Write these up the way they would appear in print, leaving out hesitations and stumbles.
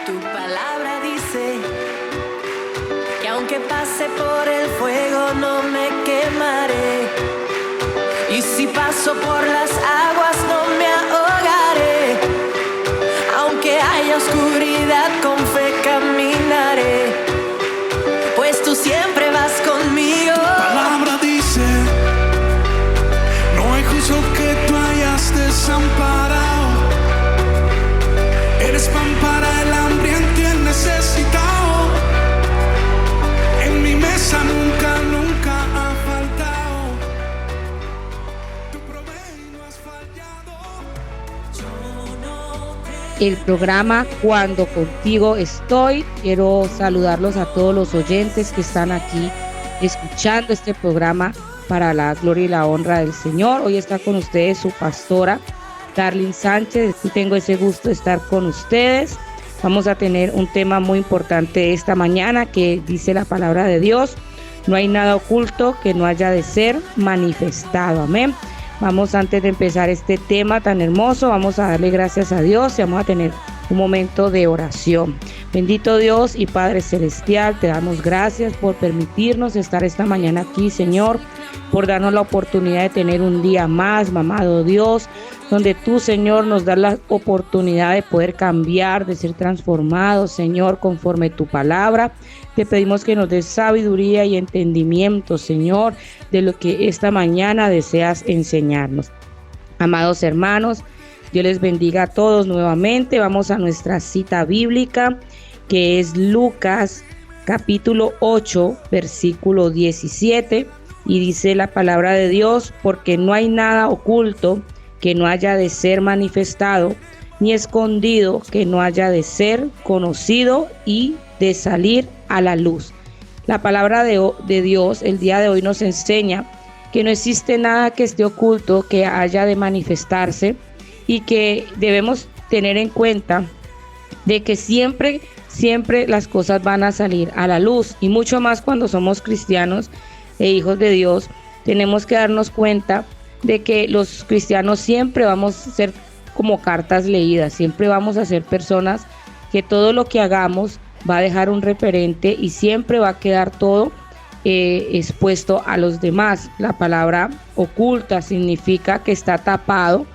Tu palabra dice que aunque pase por el fuego no me quemaré, y si paso por las aguas no me ahogaré. Aunque haya oscuridad, con fe caminaré, pues tú siempre vas conmigo. Tu palabra dice: no hay justo que tú hayas desamparado. Eres pan para el hambriento y el necesitado. En mi mesa nunca, nunca ha faltado. Tu provees y no has fallado. El programa Cuando Contigo Estoy. Quiero saludarlos a todos los oyentes que están aquí escuchando este programa para la gloria y la honra del Señor. Hoy está con ustedes su pastora Darlene Sánchez. Aquí tengo ese gusto de estar con ustedes. Vamos a tener un tema muy importante esta mañana que dice la palabra de Dios: no hay nada oculto que no haya de ser manifestado. Amén. Vamos, antes de empezar este tema tan hermoso, vamos a darle gracias a Dios y vamos a tener un momento de oración. Bendito Dios y Padre Celestial, te damos gracias por permitirnos estar esta mañana aquí, Señor, por darnos la oportunidad de tener un día más, amado Dios, donde tú, Señor, nos das la oportunidad de poder cambiar, de ser transformados, Señor, conforme tu palabra. Te pedimos que nos des sabiduría y entendimiento, Señor, de lo que esta mañana deseas enseñarnos. Amados hermanos, Dios les bendiga a todos nuevamente. Vamos a nuestra cita bíblica, que es Lucas capítulo 8, versículo 17, y dice la palabra de Dios: porque no hay nada oculto que no haya de ser manifestado, ni escondido que no haya de ser conocido y de salir a la luz. La palabra de Dios el día de hoy nos enseña que no existe nada que esté oculto que haya de manifestarse, y que debemos tener en cuenta de que siempre las cosas van a salir a la luz, y mucho más cuando somos cristianos e hijos de Dios. Tenemos que darnos cuenta de que los cristianos siempre vamos a ser como cartas leídas, siempre vamos a ser personas que todo lo que hagamos va a dejar un referente y siempre va a quedar todo expuesto a los demás. La palabra oculta significa que está tapado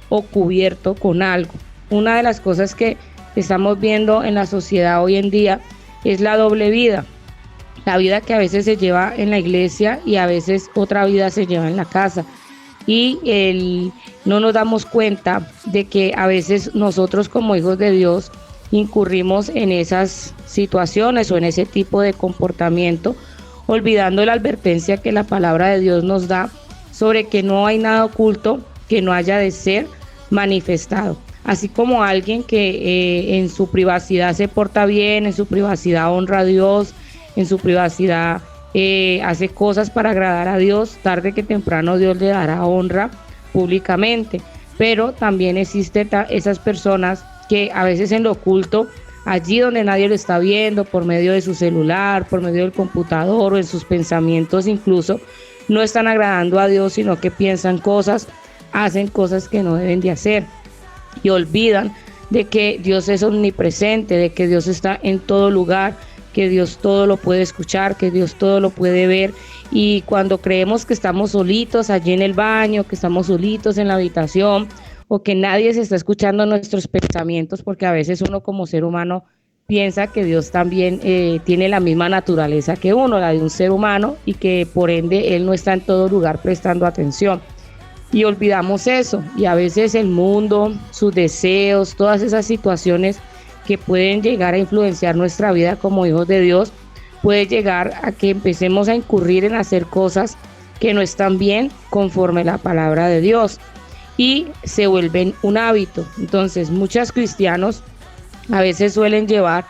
o cubierto con algo. Una de las cosas que estamos viendo en la sociedad hoy en día es la doble vida. La vida que a veces se lleva en la iglesia y a veces otra vida se lleva en la casa. Y no nos damos cuenta de que a veces nosotros como hijos de Dios incurrimos en esas situaciones o en ese tipo de comportamiento, olvidando la advertencia que la palabra de Dios nos da sobre que no hay nada oculto que no haya de ser manifestado. Así como alguien que en su privacidad se porta bien, en su privacidad honra a Dios, en su privacidad hace cosas para agradar a Dios, tarde que temprano Dios le dará honra públicamente. Pero también existen esas personas que a veces en lo oculto, allí donde nadie lo está viendo, por medio de su celular, por medio del computador o en sus pensamientos incluso, no están agradando a Dios, sino que piensan cosas, hacen cosas que no deben de hacer, y olvidan de que Dios es omnipresente, de que Dios está en todo lugar, que Dios todo lo puede escuchar, que Dios todo lo puede ver. Y cuando creemos que estamos solitos allí en el baño, que estamos solitos en la habitación, o que nadie se está escuchando nuestros pensamientos, porque a veces uno como ser humano piensa que Dios también tiene la misma naturaleza que uno, la de un ser humano, y que por ende Él no está en todo lugar prestando atención. Y olvidamos eso, y a veces el mundo, sus deseos, todas esas situaciones que pueden llegar a influenciar nuestra vida como hijos de Dios, puede llegar a que empecemos a incurrir en hacer cosas que no están bien conforme la palabra de Dios, y se vuelven un hábito. Entonces muchos cristianos a veces suelen llevar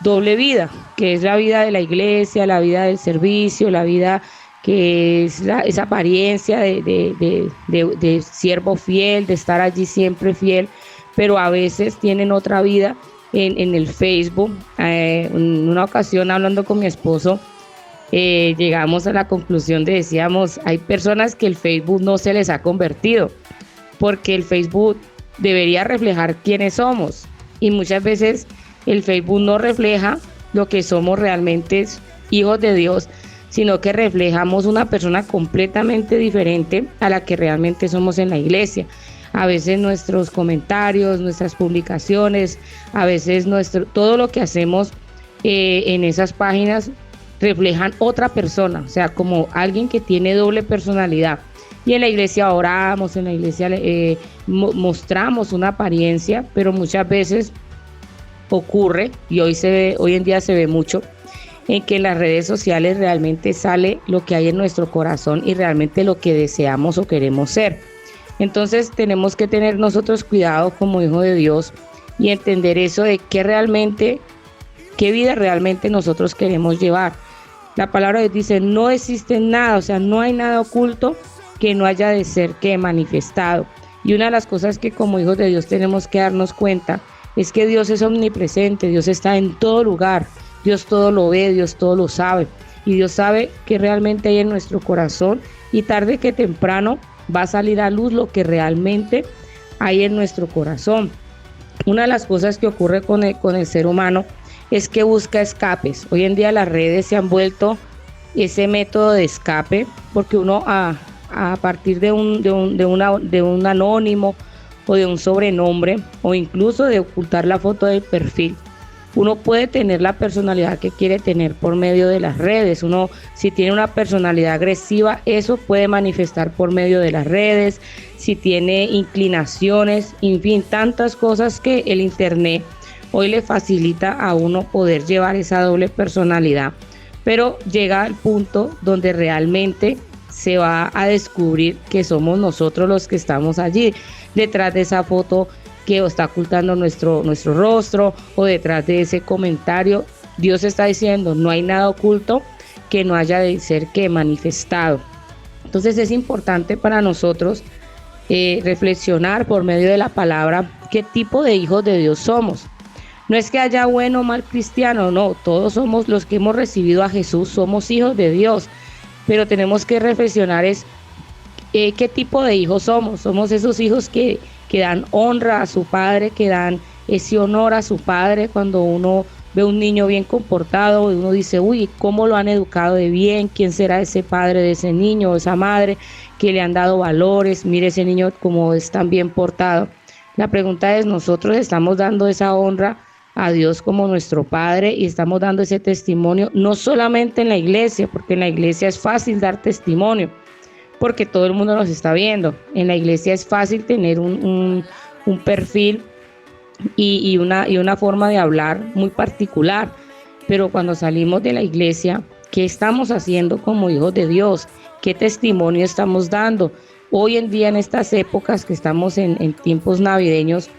doble vida, que es la vida de la iglesia, la vida del servicio, la vida que es esa apariencia de siervo fiel, de estar allí siempre fiel, pero a veces tienen otra vida en el Facebook. En una ocasión, hablando con mi esposo, llegamos a la conclusión decíamos, hay personas que el Facebook no se les ha convertido, porque el Facebook debería reflejar quiénes somos, y muchas veces el Facebook no refleja lo que somos realmente hijos de Dios, sino que reflejamos una persona completamente diferente a la que realmente somos en la iglesia. A veces nuestros comentarios, nuestras publicaciones, a veces todo lo que hacemos en esas páginas reflejan otra persona, o sea, como alguien que tiene doble personalidad. Y en la iglesia oramos, en la iglesia mostramos una apariencia, pero muchas veces ocurre, y hoy en día se ve mucho, en que en las redes sociales realmente sale lo que hay en nuestro corazón y realmente lo que deseamos o queremos ser. Entonces tenemos que tener nosotros cuidado como hijos de Dios y entender eso de qué vida realmente nosotros queremos llevar. La palabra de Dios dice, no existe nada, o sea, no hay nada oculto que no haya de ser que manifestado. Y una de las cosas que como hijos de Dios tenemos que darnos cuenta es que Dios es omnipresente, Dios está en todo lugar, Dios todo lo ve, Dios todo lo sabe. Y Dios sabe que realmente hay en nuestro corazón y tarde que temprano va a salir a luz lo que realmente hay en nuestro corazón. Una de las cosas que ocurre con el ser humano es que busca escapes. Hoy en día las redes se han vuelto ese método de escape, porque uno a partir de un anónimo o de un sobrenombre o incluso de ocultar la foto del perfil, uno puede tener la personalidad que quiere tener por medio de las redes. Uno, si tiene una personalidad agresiva, eso puede manifestar por medio de las redes. Si tiene inclinaciones, en fin, tantas cosas que el internet hoy le facilita a uno poder llevar esa doble personalidad. Pero llega al punto donde realmente se va a descubrir que somos nosotros los que estamos allí, detrás de esa foto que está ocultando nuestro rostro, o detrás de ese comentario. Dios está diciendo, no hay nada oculto que no haya de ser que manifestado. Entonces es importante para nosotros reflexionar por medio de la palabra qué tipo de hijos de Dios somos. No es que haya bueno o mal cristiano, no, todos somos los que hemos recibido a Jesús, somos hijos de Dios, pero tenemos que reflexionar qué tipo de hijos somos. Somos esos hijos que dan honra a su padre, que dan ese honor a su padre. Cuando uno ve un niño bien comportado, uno dice, uy, ¿cómo lo han educado de bien? ¿Quién será ese padre de ese niño o esa madre que le han dado valores? Mire ese niño cómo es tan bien portado. La pregunta es, ¿nosotros estamos dando esa honra a Dios como nuestro Padre y estamos dando ese testimonio? No solamente en la iglesia, porque en la iglesia es fácil dar testimonio, porque todo el mundo nos está viendo. En la iglesia es fácil tener un perfil y una forma de hablar muy particular, pero cuando salimos de la iglesia, ¿qué estamos haciendo como hijos de Dios? ¿Qué testimonio estamos dando? Hoy en día, en estas épocas que estamos en tiempos navideños,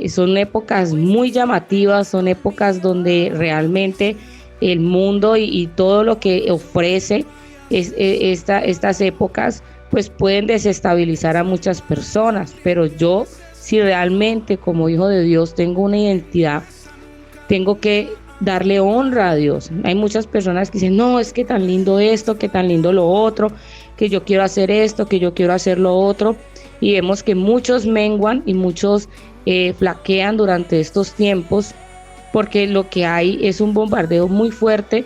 son épocas muy llamativas, son épocas donde realmente el mundo y todo lo que ofrece estas épocas pues pueden desestabilizar a muchas personas. Pero yo, si realmente como hijo de Dios tengo una identidad, tengo que darle honra a Dios. Hay muchas personas que dicen, no, es que tan lindo esto, que tan lindo lo otro, que yo quiero hacer esto, que yo quiero hacer lo otro, y vemos que muchos menguan y muchos flaquean durante estos tiempos, porque lo que hay es un bombardeo muy fuerte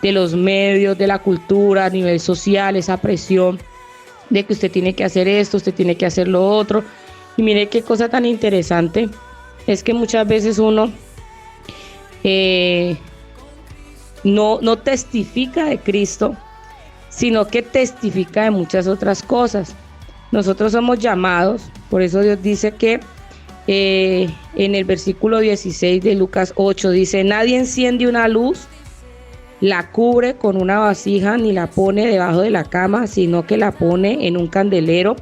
de los medios, de la cultura a nivel social, esa presión de que usted tiene que hacer esto, usted tiene que hacer lo otro. Y mire qué cosa tan interesante, es que muchas veces uno no testifica de Cristo, sino que testifica de muchas otras cosas. Nosotros somos llamados, por eso Dios dice que en el versículo 16 de Lucas 8 dice, nadie enciende una luz, la cubre con una vasija ni la pone debajo de la cama, sino que la pone en un candelero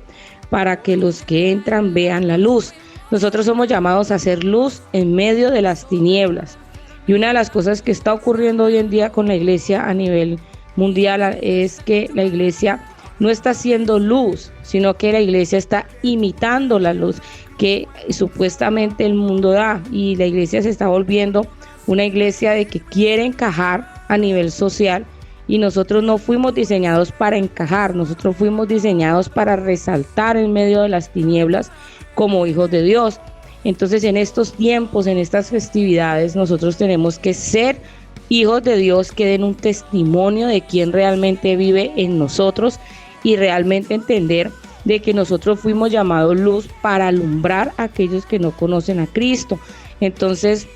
para que los que entran vean la luz. Nosotros somos llamados a hacer luz en medio de las tinieblas. Y una de las cosas que está ocurriendo hoy en día con la iglesia a nivel mundial es que la iglesia no está haciendo luz, sino que la iglesia está imitando la luz que supuestamente el mundo da, y la iglesia se está volviendo una iglesia de que quiere encajar a nivel social, y nosotros no fuimos diseñados para encajar, nosotros fuimos diseñados para resaltar en medio de las tinieblas como hijos de Dios. Entonces en estos tiempos, en estas festividades, nosotros tenemos que ser hijos de Dios que den un testimonio de quién realmente vive en nosotros y realmente entender de que nosotros fuimos llamados luz para alumbrar a aquellos que no conocen a Cristo. Entonces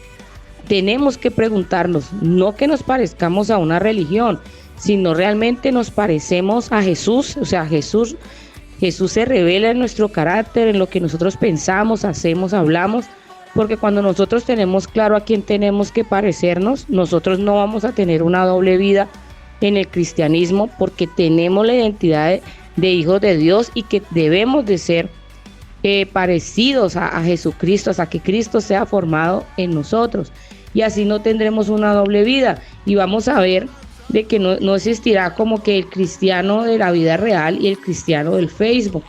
tenemos que preguntarnos, no que nos parezcamos a una religión, sino realmente nos parecemos a Jesús. O sea, Jesús se revela en nuestro carácter, en lo que nosotros pensamos, hacemos, hablamos, porque cuando nosotros tenemos claro a quién tenemos que parecernos, nosotros no vamos a tener una doble vida en el cristianismo, porque tenemos la identidad de hijos de Dios y que debemos de ser parecidos a Jesucristo, hasta que Cristo sea formado en nosotros, y así no tendremos una doble vida y vamos a ver de que no existirá como que el cristiano de la vida real y el cristiano del Facebook.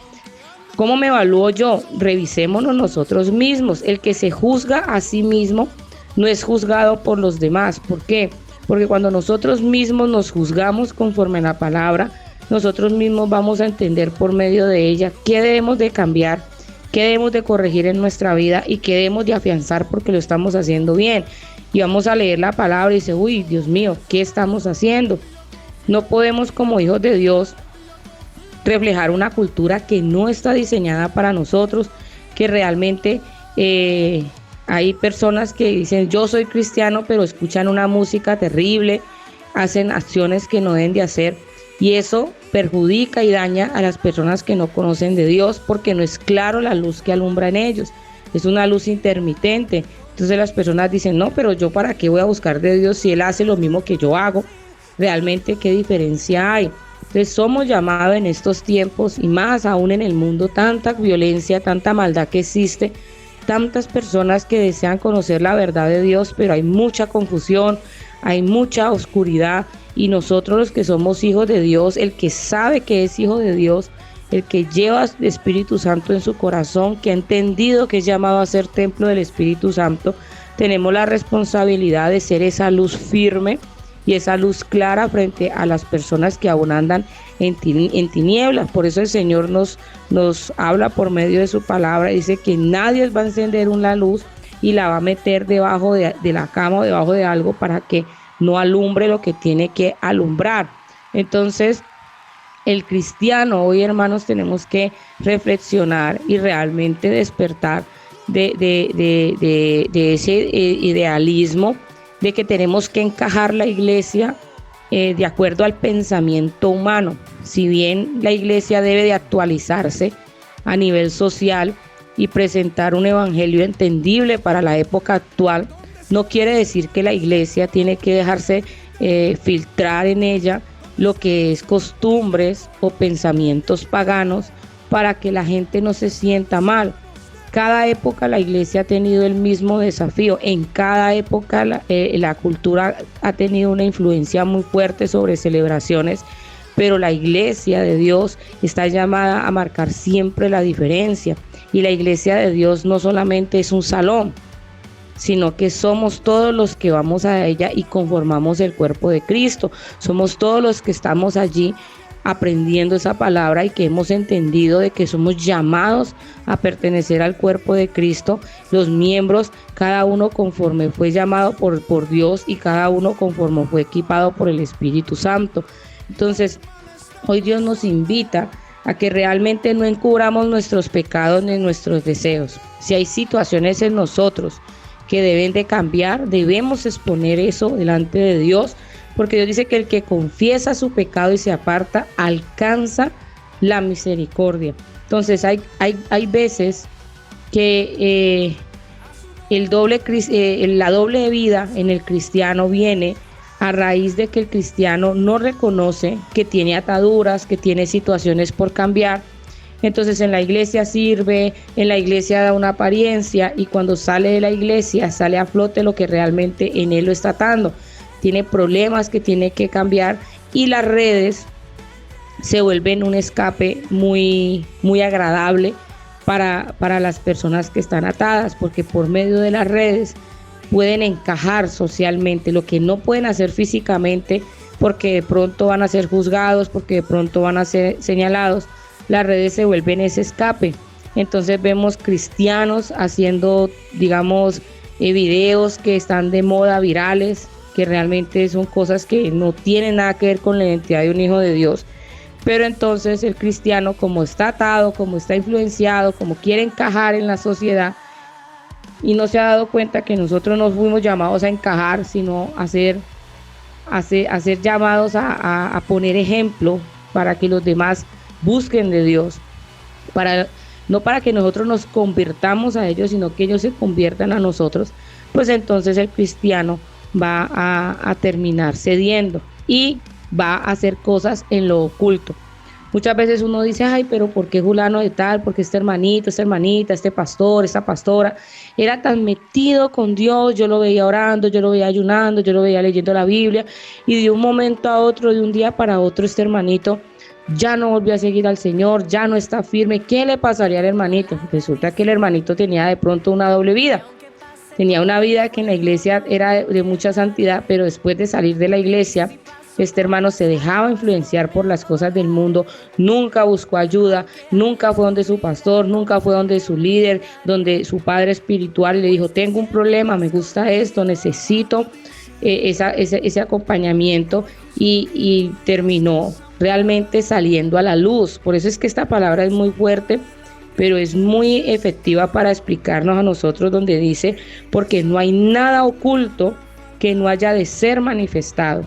¿Cómo me evalúo yo? Revisémonos nosotros mismos. El que se juzga a sí mismo no es juzgado por los demás. ¿Por qué? Porque cuando nosotros mismos nos juzgamos conforme a la palabra, nosotros mismos vamos a entender por medio de ella qué debemos de cambiar, qué debemos de corregir en nuestra vida y qué debemos de afianzar porque lo estamos haciendo bien. Y vamos a leer la palabra y dice, uy, Dios mío, ¿qué estamos haciendo? No podemos como hijos de Dios reflejar una cultura que no está diseñada para nosotros, que realmente hay personas que dicen, yo soy cristiano, pero escuchan una música terrible, hacen acciones que no deben de hacer, y eso perjudica y daña a las personas que no conocen de Dios, porque no es claro la luz que alumbra en ellos, es una luz intermitente. Entonces las personas dicen, no, pero yo para qué voy a buscar de Dios si Él hace lo mismo que yo hago. Realmente, ¿qué diferencia hay? Entonces somos llamados en estos tiempos, y más aún en el mundo, tanta violencia, tanta maldad que existe, tantas personas que desean conocer la verdad de Dios, pero hay mucha confusión, hay mucha oscuridad, y nosotros los que somos hijos de Dios, el que sabe que es hijo de Dios, el que lleva el Espíritu Santo en su corazón, que ha entendido que es llamado a ser templo del Espíritu Santo, tenemos la responsabilidad de ser esa luz firme y esa luz clara frente a las personas que aún andan en tinieblas. Por eso el Señor nos habla por medio de su palabra, dice que nadie va a encender una luz y la va a meter debajo de la cama o debajo de algo para que no alumbre lo que tiene que alumbrar. Entonces, el cristiano, hoy hermanos, tenemos que reflexionar y realmente despertar de ese idealismo de que tenemos que encajar la iglesia de acuerdo al pensamiento humano. Si bien la iglesia debe de actualizarse a nivel social y presentar un evangelio entendible para la época actual, no quiere decir que la iglesia tiene que dejarse filtrar en ella lo que es costumbres o pensamientos paganos para que la gente no se sienta mal. Cada época la iglesia ha tenido el mismo desafío. En cada época la cultura ha tenido una influencia muy fuerte sobre celebraciones, pero la iglesia de Dios está llamada a marcar siempre la diferencia. Y la iglesia de Dios no solamente es un salón, sino que somos todos los que vamos a ella y conformamos el cuerpo de Cristo. Somos todos los que estamos allí aprendiendo esa palabra y que hemos entendido de que somos llamados a pertenecer al cuerpo de Cristo, los miembros, cada uno conforme fue llamado por Dios y cada uno conforme fue equipado por el Espíritu Santo. Entonces, hoy Dios nos invita a que realmente no encubramos nuestros pecados ni nuestros deseos. Si hay situaciones en nosotros que deben de cambiar, debemos exponer eso delante de Dios, porque Dios dice que el que confiesa su pecado y se aparta alcanza la misericordia. Entonces hay veces que la doble vida en el cristiano viene a raíz de que el cristiano no reconoce que tiene ataduras, que tiene situaciones por cambiar. Entonces en la iglesia sirve, en la iglesia da una apariencia, y cuando sale de la iglesia sale a flote lo que realmente en él lo está atando. Tiene problemas que tiene que cambiar, y las redes se vuelven un escape muy, muy agradable para las personas que están atadas, porque por medio de las redes pueden encajar socialmente lo que no pueden hacer físicamente, porque de pronto van a ser juzgados, porque de pronto van a ser señalados. Las redes se vuelven ese escape. Entonces vemos cristianos haciendo, digamos, videos que están de moda, virales, que realmente son cosas que no tienen nada que ver con la identidad de un hijo de Dios. Pero entonces el cristiano, como está atado, como está influenciado, como quiere encajar en la sociedad, y no se ha dado cuenta que nosotros no fuimos llamados a encajar, sino a ser llamados a poner ejemplo para que los demás busquen de Dios, no para que nosotros nos convirtamos a ellos, sino que ellos se conviertan a nosotros. Pues entonces el cristiano va a terminar cediendo y va a hacer cosas en lo oculto. Muchas veces uno dice, ay, pero ¿por qué fulano de tal? ¿Por qué este hermanito, esta hermanita, este pastor, esta pastora era tan metido con Dios? Yo lo veía orando, yo lo veía ayunando, yo lo veía leyendo la Biblia, y de un momento a otro, de un día para otro, este hermanito ya no volvió a seguir al Señor, ya no está firme. ¿Qué le pasaría al hermanito? Resulta que el hermanito tenía de pronto una doble vida. Tenía una vida que en la iglesia era de mucha santidad, pero después de salir de la iglesia, este hermano se dejaba influenciar por las cosas del mundo, nunca buscó ayuda, nunca fue donde su pastor, nunca fue donde su líder, donde su padre espiritual le dijo, tengo un problema, me gusta esto, necesito ese acompañamiento, y terminó realmente saliendo a la luz. Por eso es que esta palabra es muy fuerte, pero es muy efectiva para explicarnos a nosotros, donde dice, porque no hay nada oculto que no haya de ser manifestado,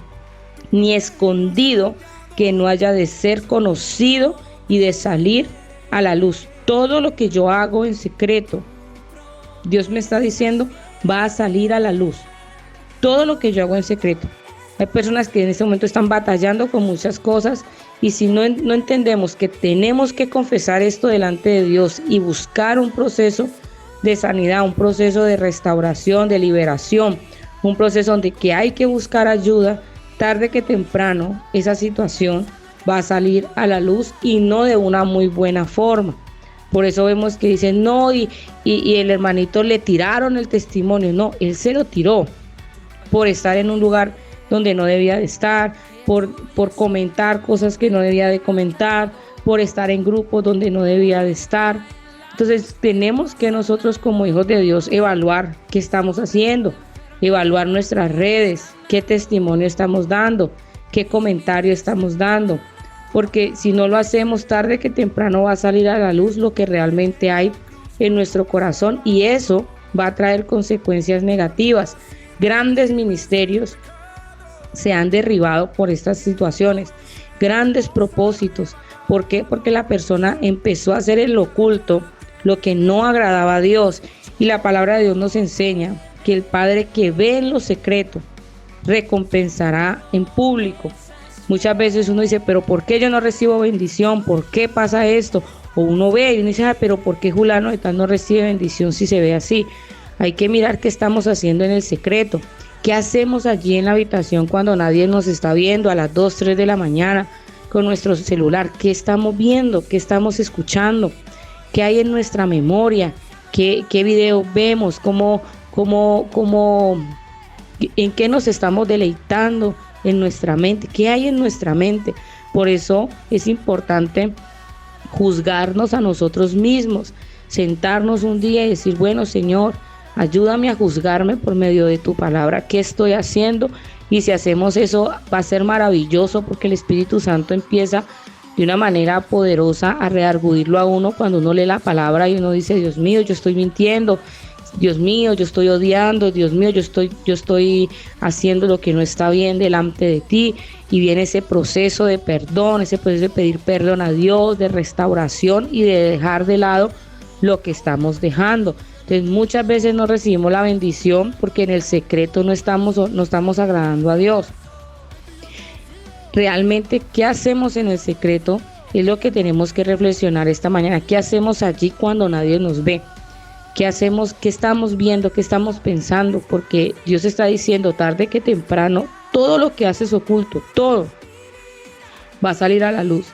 ni escondido que no haya de ser conocido y de salir a la luz. Todo lo que yo hago en secreto, Dios me está diciendo, va a salir a la luz. Todo lo que yo hago en secreto. Hay personas que en este momento están batallando con muchas cosas, y si no entendemos que tenemos que confesar esto delante de Dios y buscar un proceso de sanidad, un proceso de restauración, de liberación, un proceso donde que hay que buscar ayuda, tarde que temprano esa situación va a salir a la luz, y no de una muy buena forma. Por eso vemos que dicen, no, y el hermanito le tiraron el testimonio. No, él se lo tiró por estar en un lugar donde no debía de estar, por comentar cosas que no debía de comentar, por estar en grupos donde no debía de estar. Entonces tenemos que nosotros, como hijos de Dios, evaluar qué estamos haciendo, evaluar nuestras redes, qué testimonio estamos dando, qué comentario estamos dando, porque si no lo hacemos, tarde que temprano va a salir a la luz lo que realmente hay en nuestro corazón, y eso va a traer consecuencias negativas. Grandes ministerios se han derribado por estas situaciones, grandes propósitos. ¿Por qué? Porque la persona empezó a hacer en lo oculto lo que no agradaba a Dios, y la palabra de Dios nos enseña que el Padre que ve en lo secreto recompensará en público. Muchas veces uno dice, pero ¿por qué yo no recibo bendición? ¿Por qué pasa esto? O uno ve y uno dice, pero ¿por qué fulano de tal no recibe bendición si se ve así? Hay que mirar qué estamos haciendo en el secreto. ¿Qué hacemos allí en la habitación cuando nadie nos está viendo a las 2, 3 de la mañana con nuestro celular? ¿Qué estamos viendo? ¿Qué estamos escuchando? ¿Qué hay en nuestra memoria? ¿Qué video vemos? ¿En qué nos estamos deleitando en nuestra mente? ¿Qué hay en nuestra mente? Por eso es importante juzgarnos a nosotros mismos, sentarnos un día y decir, bueno, Señor, ayúdame a juzgarme por medio de tu palabra, ¿qué estoy haciendo? Y si hacemos eso, va a ser maravilloso, porque el Espíritu Santo empieza de una manera poderosa a redarguirlo a uno cuando uno lee la palabra y uno dice, Dios mío, yo estoy mintiendo, Dios mío, yo estoy odiando, Dios mío, yo estoy haciendo lo que no está bien delante de ti. Y viene ese proceso de perdón, ese proceso de pedir perdón a Dios, de restauración y de dejar de lado lo que estamos dejando. Entonces muchas veces no recibimos la bendición porque en el secreto no estamos agradando a Dios. Realmente, ¿qué hacemos en el secreto? Es lo que tenemos que reflexionar esta mañana. ¿Qué hacemos allí cuando nadie nos ve? ¿Qué hacemos? ¿Qué estamos viendo? ¿Qué estamos pensando? Porque Dios está diciendo, tarde que temprano, todo lo que haces oculto, todo va a salir a la luz.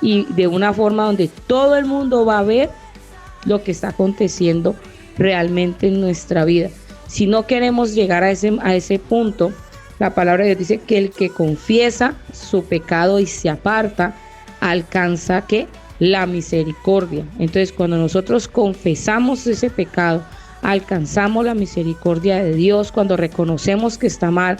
Y de una forma donde todo el mundo va a ver lo que está aconteciendo realmente en nuestra vida. Si no queremos llegar a ese punto, la palabra de Dios dice que el que confiesa su pecado y se aparta, alcanza ¿qué? la misericordia. Entonces, cuando nosotros confesamos ese pecado, alcanzamos la misericordia de Dios. Cuando reconocemos que está mal,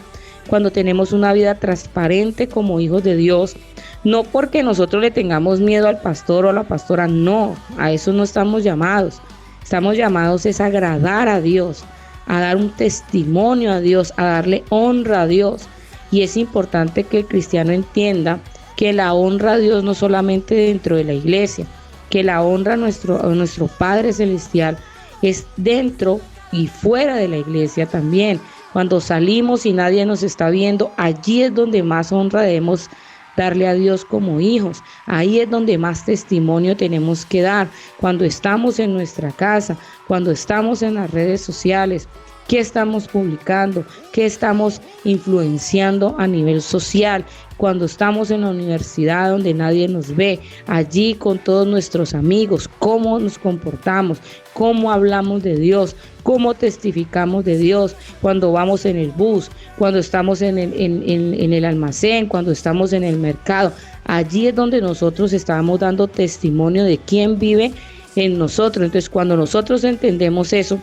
cuando tenemos una vida transparente como hijos de Dios, no porque nosotros le tengamos miedo al pastor o a la pastora, no, a eso no estamos llamados. Estamos llamados es a agradar a Dios, a dar un testimonio a Dios, a darle honra a Dios. Y es importante que el cristiano entienda que la honra a Dios no solamente dentro de la iglesia, que la honra a nuestro Padre Celestial es dentro y fuera de la iglesia también. Cuando salimos y nadie nos está viendo, allí es donde más honra debemos darle a Dios como hijos. Ahí es donde más testimonio tenemos que dar. Cuando estamos en nuestra casa, cuando estamos en las redes sociales, ¿qué estamos publicando? ¿Qué estamos influenciando a nivel social? Cuando estamos en la universidad donde nadie nos ve, allí con todos nuestros amigos, cómo nos comportamos, cómo hablamos de Dios, cómo testificamos de Dios, cuando vamos en el bus, cuando estamos en el almacén, cuando estamos en el mercado. Allí es donde nosotros estamos dando testimonio de quién vive en nosotros. Entonces, cuando nosotros entendemos eso,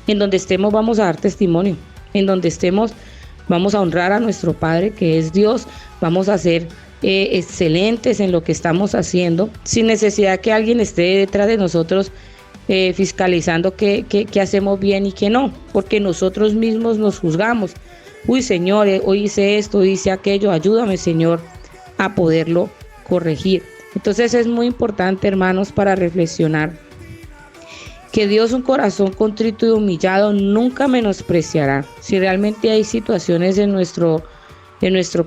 en donde estemos vamos a dar testimonio, en donde estemos vamos a honrar a nuestro Padre que es Dios, vamos a ser excelentes en lo que estamos haciendo, sin necesidad que alguien esté detrás de nosotros fiscalizando qué hacemos bien y qué no, porque nosotros mismos nos juzgamos. Uy, Señor, hoy hice esto, hoy hice aquello, ayúdame, Señor, a poderlo corregir. Entonces es muy importante, hermanos, para reflexionar que Dios un corazón contrito y humillado nunca menospreciará. Si realmente hay situaciones en nuestro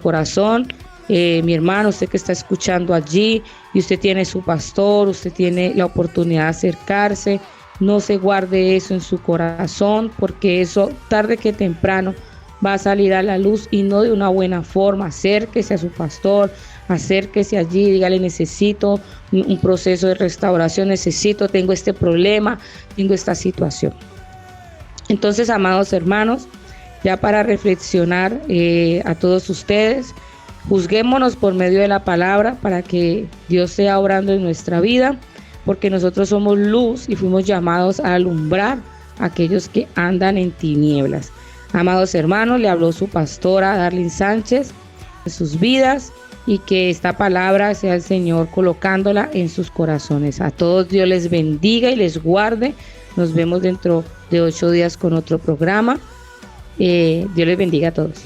corazón, mi hermano, usted que está escuchando allí y usted tiene su pastor, usted tiene la oportunidad de acercarse, no se guarde eso en su corazón, porque eso tarde que temprano va a salir a la luz y no de una buena forma. Acérquese a su pastor, acérquese allí, dígale: necesito un proceso de restauración, tengo este problema, tengo esta situación. Entonces, amados hermanos, ya para reflexionar a todos ustedes, juzguémonos por medio de la palabra para que Dios sea obrando en nuestra vida, porque nosotros somos luz y fuimos llamados a alumbrar a aquellos que andan en tinieblas. Amados hermanos, le habló su pastora Darlene Sánchez de sus vidas, y que esta palabra sea el Señor colocándola en sus corazones. A todos Dios les bendiga y les guarde. Nos vemos dentro de 8 días con otro programa. Dios les bendiga a todos.